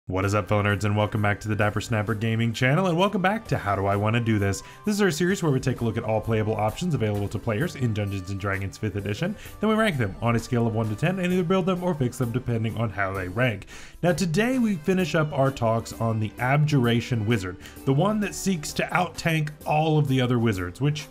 What is up, fellow nerds, and welcome back to the Dapper Snapper Gaming channel, and welcome back to How Do I Want to Do This? This is our series where we take a look at all playable options available to players in Dungeons & Dragons 5th edition, then we rank them on a scale of 1 to 10 and either build them or fix them depending on how they rank. Now today we finish up our talks on the Abjuration Wizard, the one that seeks to out-tank all of the other wizards, which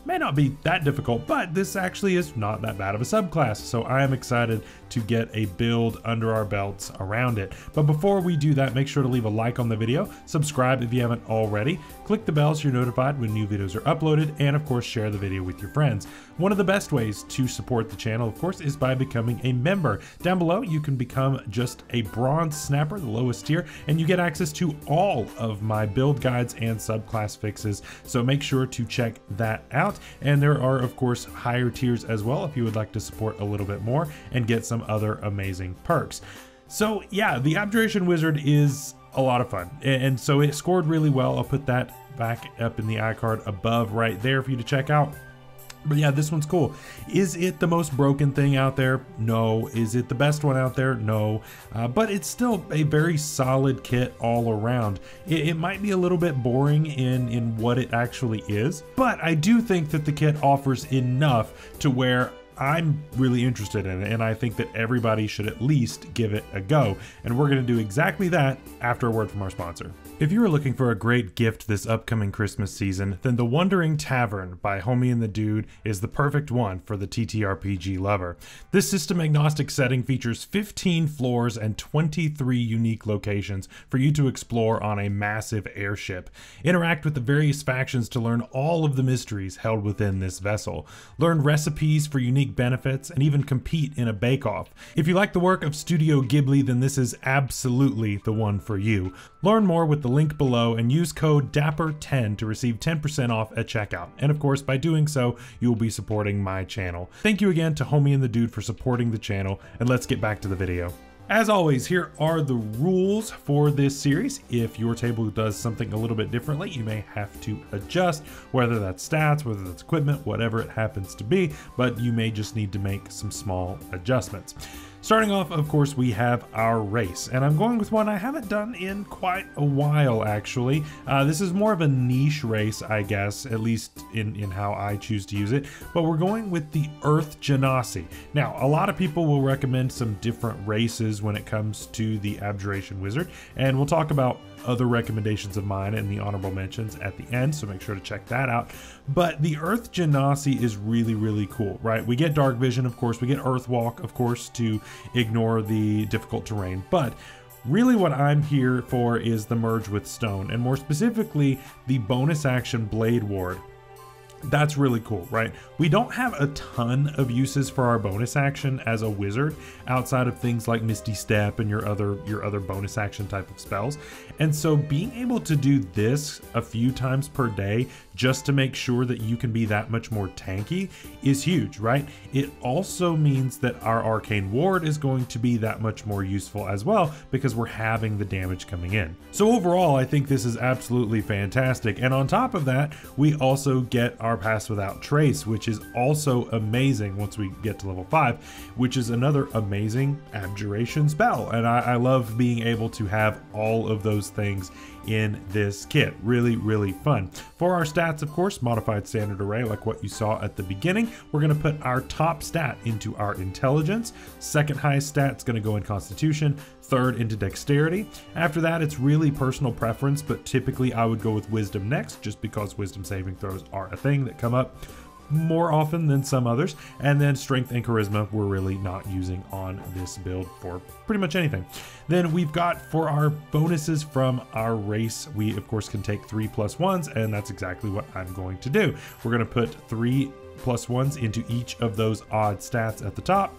may not be that difficult, but this actually is not that bad of a subclass, so I am excited to get a build under our belts around it. But before we do that, make sure to leave a like on the video, subscribe if you haven't already, click the bell so you're notified when new videos are uploaded, and of course share the video with your friends. One of the best ways to support the channel, of course, is by becoming a member. Down below, you can become just a bronze snapper, the lowest tier, and you get access to all of my build guides and subclass fixes, so make sure to check that out. And there are, of course, higher tiers as well if you would like to support a little bit more and get some other amazing perks. So yeah, the Abjuration Wizard is a lot of fun, and so it scored really well. I'll put that back up in the iCard above right there for you to check out. But yeah, this one's cool. Is it the most broken thing out there? No. Is it the best one out there? No. But it's still a very solid kit all around. It might be a little bit boring in what it actually is, but I do think that the kit offers enough to where I'm really interested in it, and I think that everybody should at least give it a go. And we're going to do exactly that after a word from our sponsor. If you are looking for a great gift this upcoming Christmas season, then the Wandering Tavern by Homie and the Dude is the perfect one for the TTRPG lover. This system-agnostic setting features 15 floors and 23 unique locations for you to explore on a massive airship. Interact with the various factions to learn all of the mysteries held within this vessel. Learn recipes for unique benefits and even compete in a bake-off. If you like the work of Studio Ghibli, then this is absolutely the one for you. Learn more with the link below and use code DAPPER10 to receive 10% off at checkout. And of course, by doing so, you will be supporting my channel. Thank you again to Homie and the Dude for supporting the channel, and let's get back to the video. As always, here are the rules for this series. If your table does something a little bit differently, you may have to adjust, whether that's stats, whether that's equipment, whatever it happens to be, but you may just need to make some small adjustments. Starting off, of course, we have our race, and I'm going with one I haven't done in quite a while, actually. This is more of a niche race, I guess, at least in how I choose to use it, but we're going with the Earth Genasi. Now, a lot of people will recommend some different races when it comes to the Abjuration Wizard, and we'll talk about other recommendations of mine and the honorable mentions at the end, so make sure to check that out. But the Earth Genasi is really, really cool, right? We get Dark Vision, of course, we get Earth Walk, of course, to ignore the difficult terrain, but really what I'm here for is the Merge with Stone, and more specifically, the bonus action Blade Ward. That's really cool, right? We don't have a ton of uses for our bonus action as a wizard outside of things like Misty Step and your other bonus action type of spells. And so being able to do this a few times per day just to make sure that you can be that much more tanky is huge, right? It also means that our Arcane Ward is going to be that much more useful as well because we're having the damage coming in. So overall, I think this is absolutely fantastic. And on top of that, we also get our Pass Without Trace, which is also amazing once we get to level 5, which is another amazing abjuration spell. And I love being able to have all of those things in this kit. Really, really fun. For our stats, of course, modified standard array like what you saw at the beginning. We're going to put our top stat into our intelligence. Second highest stat is going to go in constitution. Third into dexterity. After that, it's really personal preference, but typically I would go with wisdom next, just because wisdom saving throws are a thing that come up more often than some others. And then strength and charisma we're really not using on this build for pretty much anything. Then we've got for our bonuses from our race, we of course can take 3+1s, and that's exactly what I'm going to do. We're going to put 3+1s into each of those odd stats at the top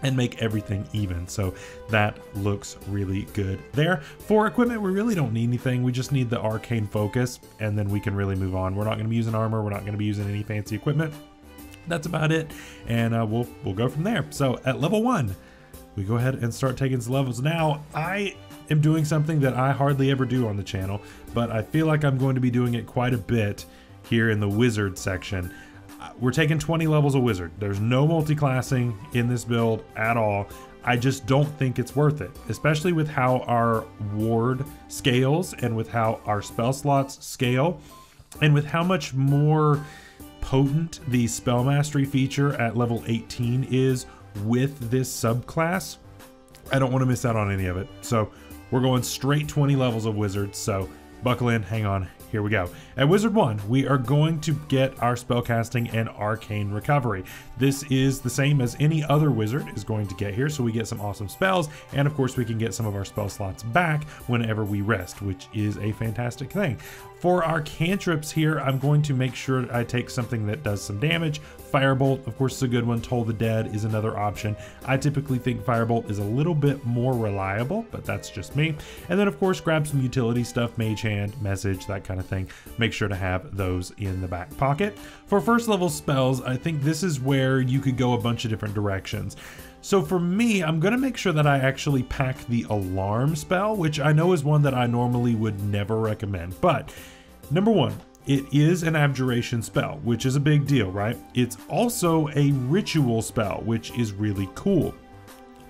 and make everything even. So that looks really good there. For equipment, we really don't need anything. We just need the arcane focus, and then we can really move on. We're not going to be using armor. We're not going to be using any fancy equipment. That's about it, and we'll go from there. So at level 1, we go ahead and start taking some levels. Now, I am doing something that I hardly ever do on the channel, but I feel like I'm going to be doing it quite a bit here in the wizard section. We're taking 20 levels of wizard. There's no multi-classing in this build at all. I just don't think it's worth it, especially with how our ward scales and with how our spell slots scale and with how much more potent the spell mastery feature at level 18 is with this subclass. I don't want to miss out on any of it. So we're going straight 20 levels of wizards. So buckle in, hang on, here we go. At Wizard 1, we are going to get our spellcasting and arcane recovery. This is the same as any other wizard is going to get here, so we get some awesome spells, and of course we can get some of our spell slots back whenever we rest, which is a fantastic thing. For our cantrips here, I'm going to make sure I take something that does some damage. Firebolt, of course, is a good one. Toll the Dead is another option. I typically think Firebolt is a little bit more reliable, but that's just me. And then, of course, grab some utility stuff, Mage Hand, Message, that kind of thing. Make sure to have those in the back pocket. For first level spells, I think this is where you could go a bunch of different directions. So for me, I'm going to make sure that I actually pack the Alarm spell, which I know is one that I normally would never recommend. But number one, it is an abjuration spell, which is a big deal, right? It's also a ritual spell, which is really cool.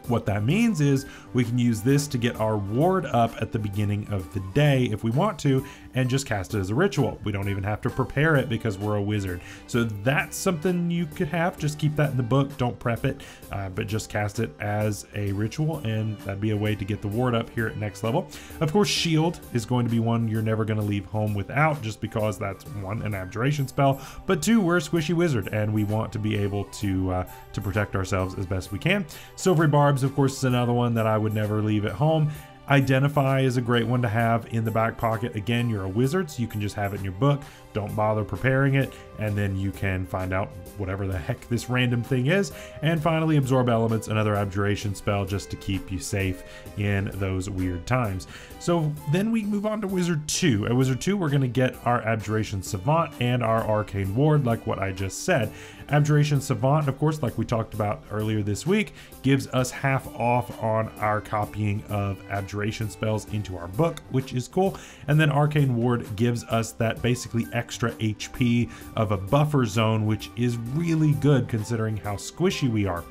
What that means is we can use this to get our ward up at the beginning of the day if we want to, and just cast it as a ritual. We don't even have to prepare it because we're a wizard. So that's something you could have. Just keep that in the book. Don't prep it, but just cast it as a ritual, and that'd be a way to get the ward up here at next level. Of course, shield is going to be one you're never going to leave home without, just because that's one, an abjuration spell, but two, we're a squishy wizard and we want to be able to protect ourselves as best we can. Silvery Barbs, of course, is another one that I would never leave at home. Identify is a great one to have in the back pocket. Again, you're a wizard, so you can just have it in your book. Don't bother preparing it, and then you can find out whatever the heck this random thing is. And finally, Absorb Elements, another abjuration spell just to keep you safe in those weird times. So then we move on to Wizard 2. At Wizard 2, we're going to get our Abjuration Savant and our Arcane Ward, like what I just said. Abjuration Savant, of course, like we talked about earlier this week, gives us half off on our copying of abjuration spells into our book, which is cool. And then Arcane Ward gives us that basically extra HP of a buffer zone, which is really good considering how squishy we are.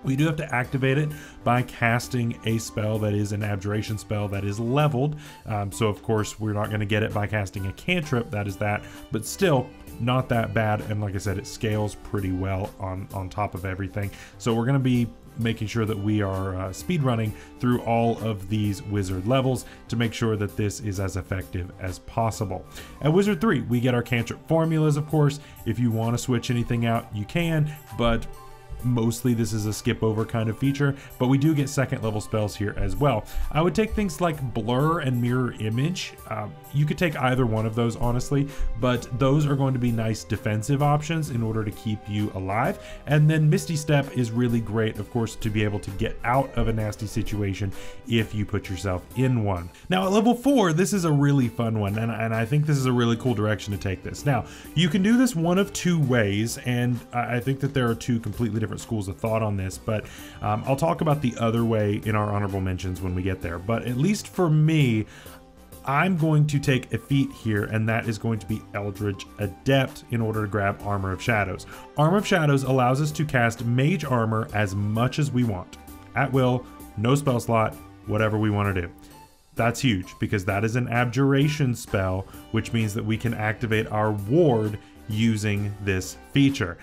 We do have to activate it by casting a spell that is an abjuration spell that is leveled. So of course we're not going to get it by casting a cantrip, that is that, but still not that bad. And like I said, it scales pretty well on top of everything. So we're going to be making sure that we are speed running through all of these wizard levels to make sure that this is as effective as possible. At Wizard 3, we get our cantrip formulas, of course. If you want to switch anything out, you can, but mostly this is a skip over kind of feature, but we do get second level spells here as well. I would take things like Blur and Mirror Image. You could take either one of those, honestly, but those are going to be nice defensive options in order to keep you alive. And then Misty Step is really great, of course, to be able to get out of a nasty situation if you put yourself in one. Now at level 4, this is a really fun one, and I think this is a really cool direction to take this. Now, you can do this one of two ways, and I think that there are two completely different schools of thought on this, but I'll talk about the other way in our honorable mentions when we get there. But at least for me, I'm going to take a feat here, and that is going to be Eldritch Adept in order to grab Armor of Shadows. Armor of Shadows allows us to cast Mage Armor as much as we want, at will, no spell slot, whatever we want to do. That's huge because that is an abjuration spell, which means that we can activate our ward using this feature.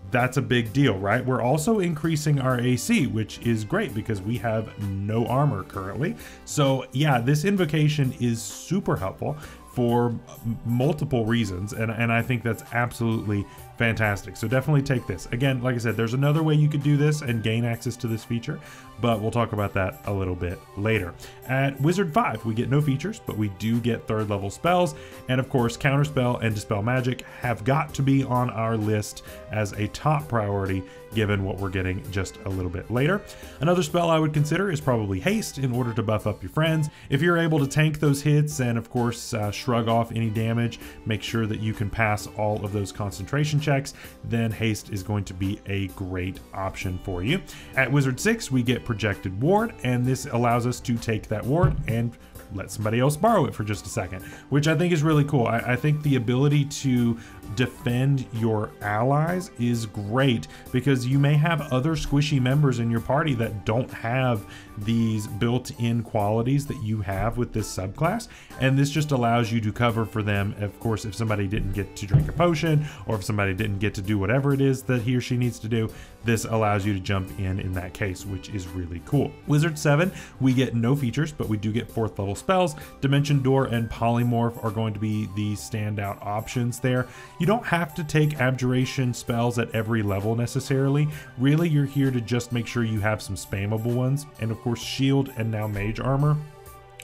That's a big deal, right? We're also increasing our AC, which is great because we have no armor currently. So yeah, this invocation is super helpful for multiple reasons, and I think that's absolutely fantastic. So definitely take this. Again, like I said, there's another way you could do this and gain access to this feature, but we'll talk about that a little bit later. At Wizard 5, we get no features, but we do get third level spells. And of course, Counterspell and Dispel Magic have got to be on our list as a top priority, given what we're getting just a little bit later. Another spell I would consider is probably Haste in order to buff up your friends. If you're able to tank those hits and of course shrug off any damage, make sure that you can pass all of those concentration checks, then Haste is going to be a great option for you. At Wizard 6, we get Projected Ward, and this allows us to take that ward and let somebody else borrow it for just a second, which I think is really cool. I think the ability to defend your allies is great, because you may have other squishy members in your party that don't have these built-in qualities that you have with this subclass, and this just allows you to cover for them. Of course, if somebody didn't get to drink a potion, or if somebody didn't get to do whatever it is that he or she needs to do, this allows you to jump in that case, which is really cool. Wizard 7, we get no features, but we do get 4th level spells. Dimension Door and Polymorph are going to be the standout options there. You don't have to take Abjuration spells at every level necessarily. Really, you're here to just make sure you have some spammable ones. And of course, Shield and now Mage Armor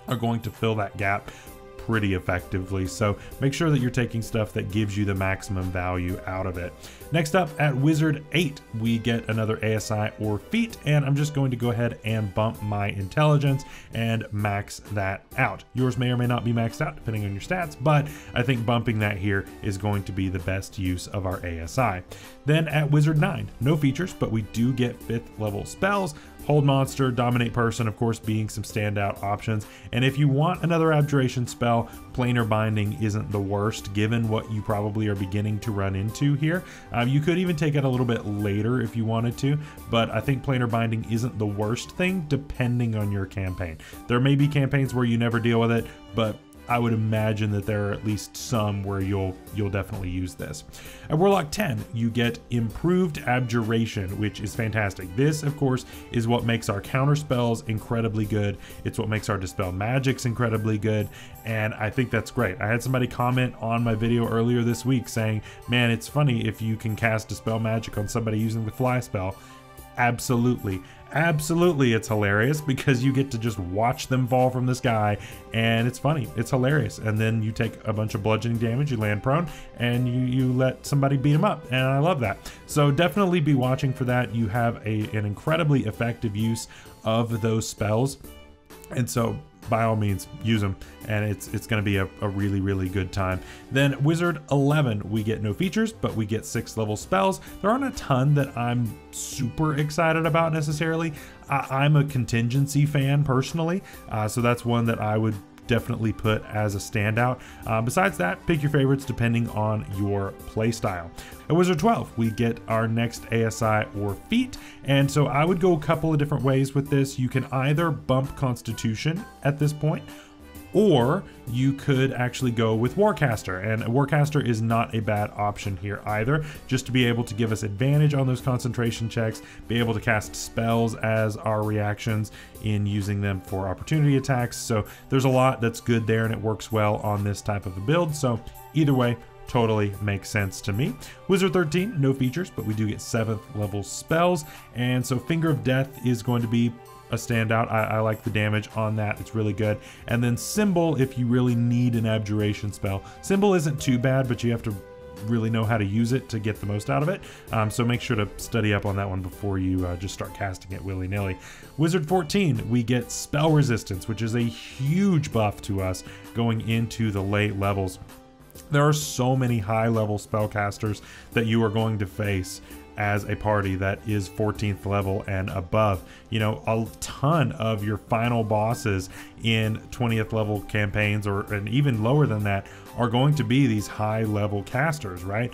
are going to fill that gap pretty effectively. So make sure that you're taking stuff that gives you the maximum value out of it. Next up at Wizard 8, we get another ASI or feat, and I'm just going to go ahead and bump my intelligence and max that out. Yours may or may not be maxed out depending on your stats, but I think bumping that here is going to be the best use of our ASI. Then at Wizard 9, no features, but we do get 5th level spells. Hold Monster, Dominate Person, of course, being some standout options. And if you want another Abjuration spell, Planar Binding isn't the worst, given what you probably are beginning to run into here. You could even take it a little bit later if you wanted to, but I think Planar Binding isn't the worst thing, depending on your campaign. There may be campaigns where you never deal with it, but I would imagine that there are at least some where you'll definitely use this. At Warlock 10, you get Improved Abjuration, which is fantastic. This, of course, is what makes our counter spells incredibly good. It's what makes our Dispel Magics incredibly good, and I think that's great. I had somebody comment on my video earlier this week saying, man, it's funny if you can cast Dispel Magic on somebody using the Fly spell. Absolutely. Absolutely, it's hilarious, because you get to just watch them fall from the sky, and it's funny, it's hilarious. And then you take a bunch of bludgeoning damage, you land prone, and you let somebody beat them up, and I love that. So definitely be watching for that. You have an incredibly effective use of those spells, and so by all means use them, and it's going to be a really, really good time. Then Wizard 11, we get no features, but we get 6th level spells. There aren't a ton that I'm super excited about necessarily. I'm a Contingency fan personally, so that's one that I would definitely put as a standout. Besides that, pick your favorites depending on your playstyle. At Wizard 12, we get our next ASI or feat, and so I would go a couple of different ways with this. You can either bump Constitution at this point, or you could actually go with Warcaster, and Warcaster is not a bad option here either, just to be able to give us advantage on those concentration checks, be able to cast spells as our reactions in using them for opportunity attacks. So there's a lot that's good there, and it works well on this type of a build. So either way, totally makes sense to me. Wizard 13, no features, but we do get 7th level spells, and so Finger of Death is going to be a standout. I like the damage on that, it's really good. And then Symbol, if you really need an Abjuration spell. Symbol isn't too bad, but you have to really know how to use it to get the most out of it. So make sure to study up on that one before you just start casting it willy-nilly. Wizard 14, we get Spell Resistance, which is a huge buff to us going into the late levels. There are so many high-level spellcasters that you are going to face as a party that is 14th level and above. You know, a ton of your final bosses in 20th level campaigns, and even lower than that, are going to be these high level casters, right?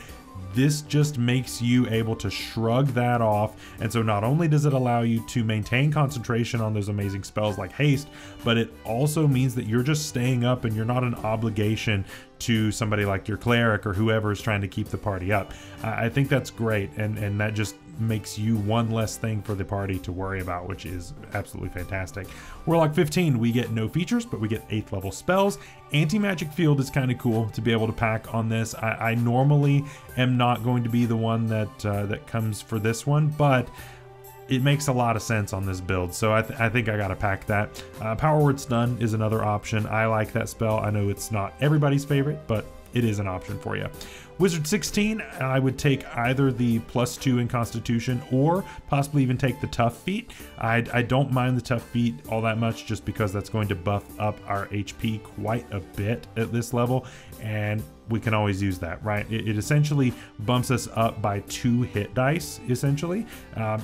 This just makes you able to shrug that off, and so not only does it allow you to maintain concentration on those amazing spells like haste, but it also means that you're just staying up and you're not an obligation to somebody like your cleric or whoever is trying to keep the party up. I think that's great, and that just makes you one less thing for the party to worry about, which is absolutely fantastic. Warlock 15, we get no features, but we get 8th level spells. Anti-magic field is kind of cool to be able to pack on this. I normally am not going to be the one that comes for this one, but it makes a lot of sense on this build, so I think I gotta pack that. Power Word Stun is another option. I like that spell. I know it's not everybody's favorite, but it is an option for you. Wizard 16, I would take either the +2 in Constitution or possibly even take the Tough Feat. I don't mind the Tough Feat all that much just because that's going to buff up our HP quite a bit at this level, and we can always use that, right? It essentially bumps us up by 2 hit dice, essentially,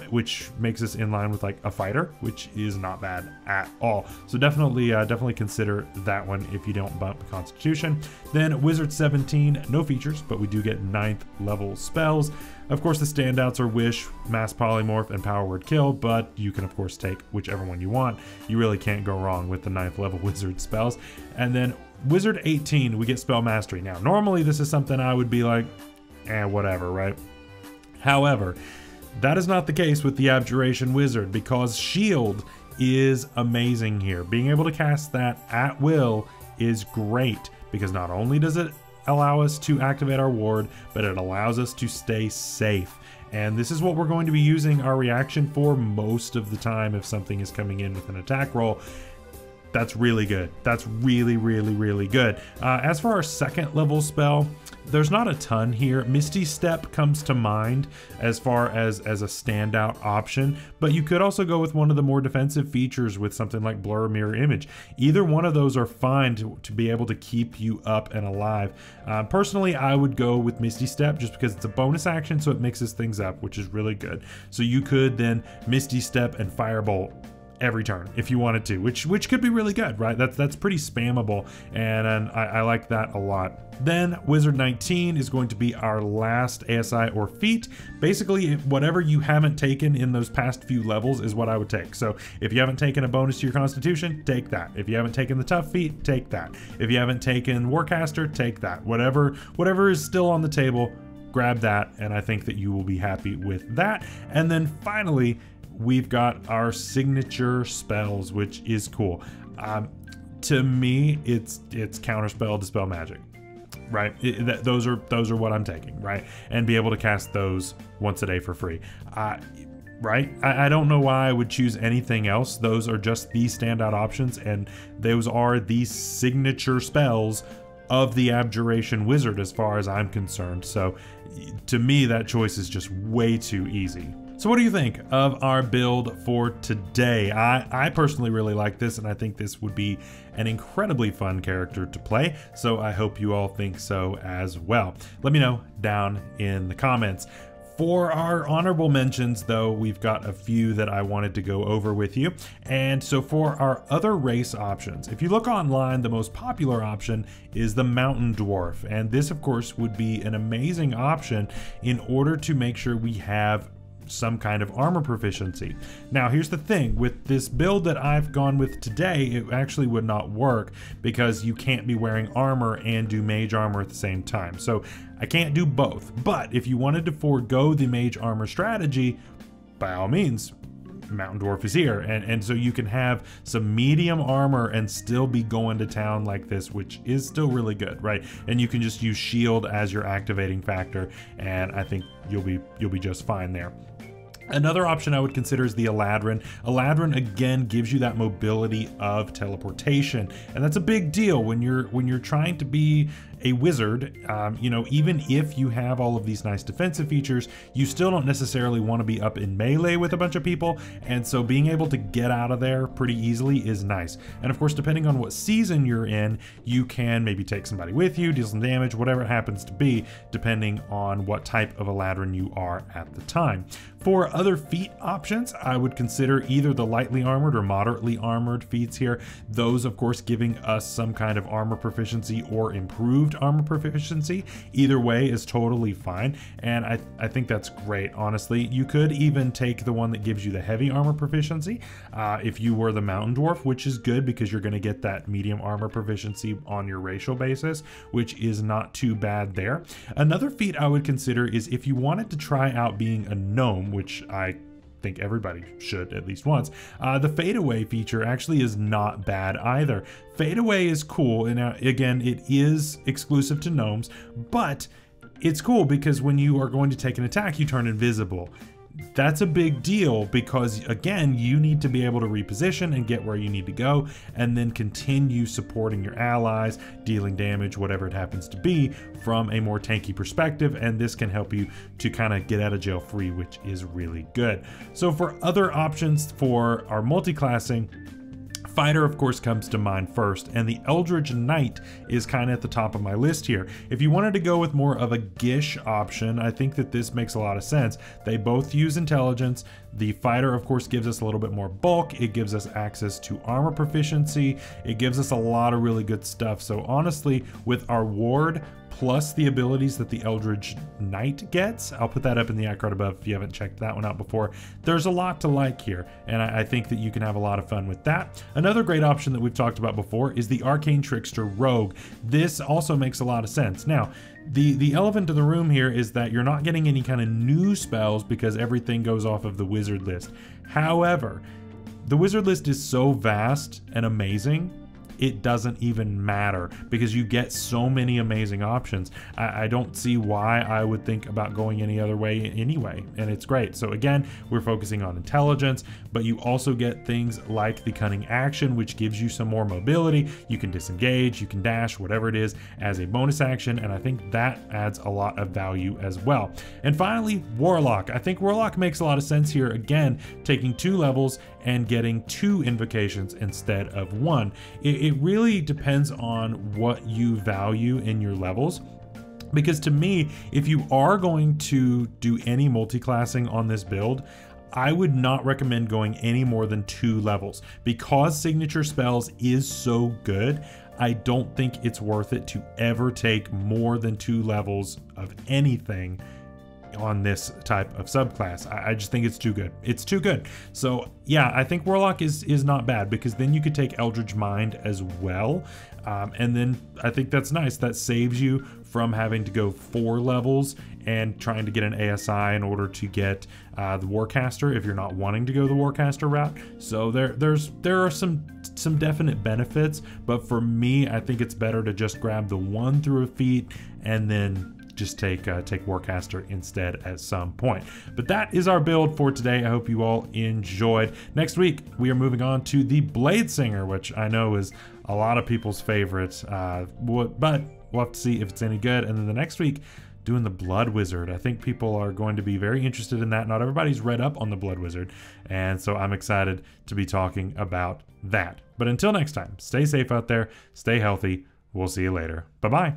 which makes us in line with like a fighter, which is not bad at all. So definitely consider that one if you don't bump Constitution. Then Wizard 17, no features, but we do get 9th level spells. Of course, the standouts are Wish, Mass Polymorph, and Power Word Kill, but you can of course take whichever one you want. You really can't go wrong with the 9th level wizard spells. And then Wizard 18, we get Spell Mastery. Now, normally this is something I would be like, whatever, right? However, that is not the case with the Abjuration Wizard, because Shield is amazing here. Being able to cast that at will is great, because not only does it allow us to activate our ward, but it allows us to stay safe. And this is what we're going to be using our reaction for most of the time if something is coming in with an attack roll. That's really good. That's really, really, really good. As for our 2nd level spell, there's not a ton here. Misty Step comes to mind as far as a standout option, but you could also go with one of the more defensive features with something like Blur Mirror Image. Either one of those are fine to be able to keep you up and alive. Personally, I would go with Misty Step just because it's a bonus action, so it mixes things up, which is really good. So you could then Misty Step and Firebolt every turn if you wanted to, which could be really good, right? That's pretty spammable, and I like that a lot. Then Wizard 19 is going to be our last ASI or feat. Basically, whatever you haven't taken in those past few levels is what I would take. So if you haven't taken a bonus to your Constitution, take that. If you haven't taken the Tough Feat, take that. If you haven't taken Warcaster, take that. Whatever is still on the table, grab that, and I think that you will be happy with that. And then finally, we've got our signature spells, which is cool. To me, it's Counterspell, Dispel Magic, right? Those are what I'm taking, right? And be able to cast those once a day for free, right? I don't know why I would choose anything else. Those are just the standout options, and those are the signature spells of the Abjuration Wizard as far as I'm concerned. So to me, that choice is just way too easy. So what do you think of our build for today? I personally really like this, and I think this would be an incredibly fun character to play, so I hope you all think so as well. Let me know down in the comments. For our honorable mentions, though, we've got a few that I wanted to go over with you. And so for our other race options, if you look online, the most popular option is the Mountain Dwarf. And this, of course, would be an amazing option in order to make sure we have some kind of armor proficiency. Now, here's the thing. With this build that I've gone with today, it actually would not work because you can't be wearing armor and do mage armor at the same time. So I can't do both. But if you wanted to forego the mage armor strategy, by all means, Mountain Dwarf is here, and so you can have some medium armor and still be going to town like this, which is still really good, right? And you can just use shield as your activating factor, and I think you'll be just fine there. Another option I would consider is the Eladrin. Eladrin again gives you that mobility of teleportation, and that's a big deal when you're trying to be a wizard. You know, even if you have all of these nice defensive features, you still don't necessarily want to be up in melee with a bunch of people, and so being able to get out of there pretty easily is nice. And of course, depending on what season you're in, you can maybe take somebody with you, deal some damage, whatever it happens to be, depending on what type of Eladrin you are at the time. For other feat options, I would consider either the lightly armored or moderately armored feats here. Those, of course, giving us some kind of armor proficiency or improved armor proficiency. Either way is totally fine, and I think that's great, honestly. You could even take the one that gives you the heavy armor proficiency if you were the Mountain Dwarf, which is good because you're going to get that medium armor proficiency on your racial basis, which is not too bad there. Another feat I would consider is if you wanted to try out being a gnome, which I think everybody should at least once. The Fade Away feature actually is not bad either. Fade Away is cool, and again, it is exclusive to gnomes, but it's cool because when you are going to take an attack, you turn invisible. that's a big deal because, again, you need to be able to reposition and get where you need to go and then continue supporting your allies, dealing damage, whatever it happens to be, from a more tanky perspective. And this can help you to kind of get out of jail free, which is really good. So for other options for our multi-classing, Fighter, of course, comes to mind first, and the Eldritch Knight is kind of at the top of my list here. If you wanted to go with more of a Gish option, I think that this makes a lot of sense. They both use intelligence. The Fighter, of course, gives us a little bit more bulk. It gives us access to armor proficiency. It gives us a lot of really good stuff. So honestly, with our ward, plus the abilities that the Eldritch Knight gets, I'll put that up in the icon above if you haven't checked that one out before. There's a lot to like here, and I think that you can have a lot of fun with that. Another great option that we've talked about before is the Arcane Trickster Rogue. This also makes a lot of sense. Now, the elephant in the room here is that you're not getting any kind of new spells because everything goes off of the wizard list. However, the wizard list is so vast and amazing, it doesn't even matter because you get so many amazing options. I don't see why I would think about going any other way anyway, and it's great. So again, we're focusing on intelligence, but you also get things like the Cunning Action, which gives you some more mobility. You can disengage, you can dash, whatever it is, as a bonus action, and I think that adds a lot of value as well. And finally, Warlock. I think Warlock makes a lot of sense here, again, taking 2 levels and getting 2 invocations instead of 1. It really depends on what you value in your levels. Because to me, if you are going to do any multi-classing on this build, I would not recommend going any more than 2 levels. Because signature spells is so good, I don't think it's worth it to ever take more than 2 levels of anything on this type of subclass. I just think it's too good. It's too good. So yeah, I think Warlock is not bad because then you could take Eldritch Mind as well. And then I think that's nice. That saves you from having to go 4 levels and trying to get an ASI in order to get the Warcaster if you're not wanting to go the Warcaster route. So there are some definite benefits, but for me, I think it's better to just grab the 1 through a feat and then just take Warcaster instead at some point. But that is our build for today. I hope you all enjoyed. Next week, we are moving on to the Blade Singer, which I know is a lot of people's favorites, but we'll have to see if it's any good. And then the next week, doing the Blood Wizard. I think people are going to be very interested in that. Not everybody's read up on the Blood Wizard, and so I'm excited to be talking about that. But until next time, stay safe out there, stay healthy. We'll see you later. Bye-bye.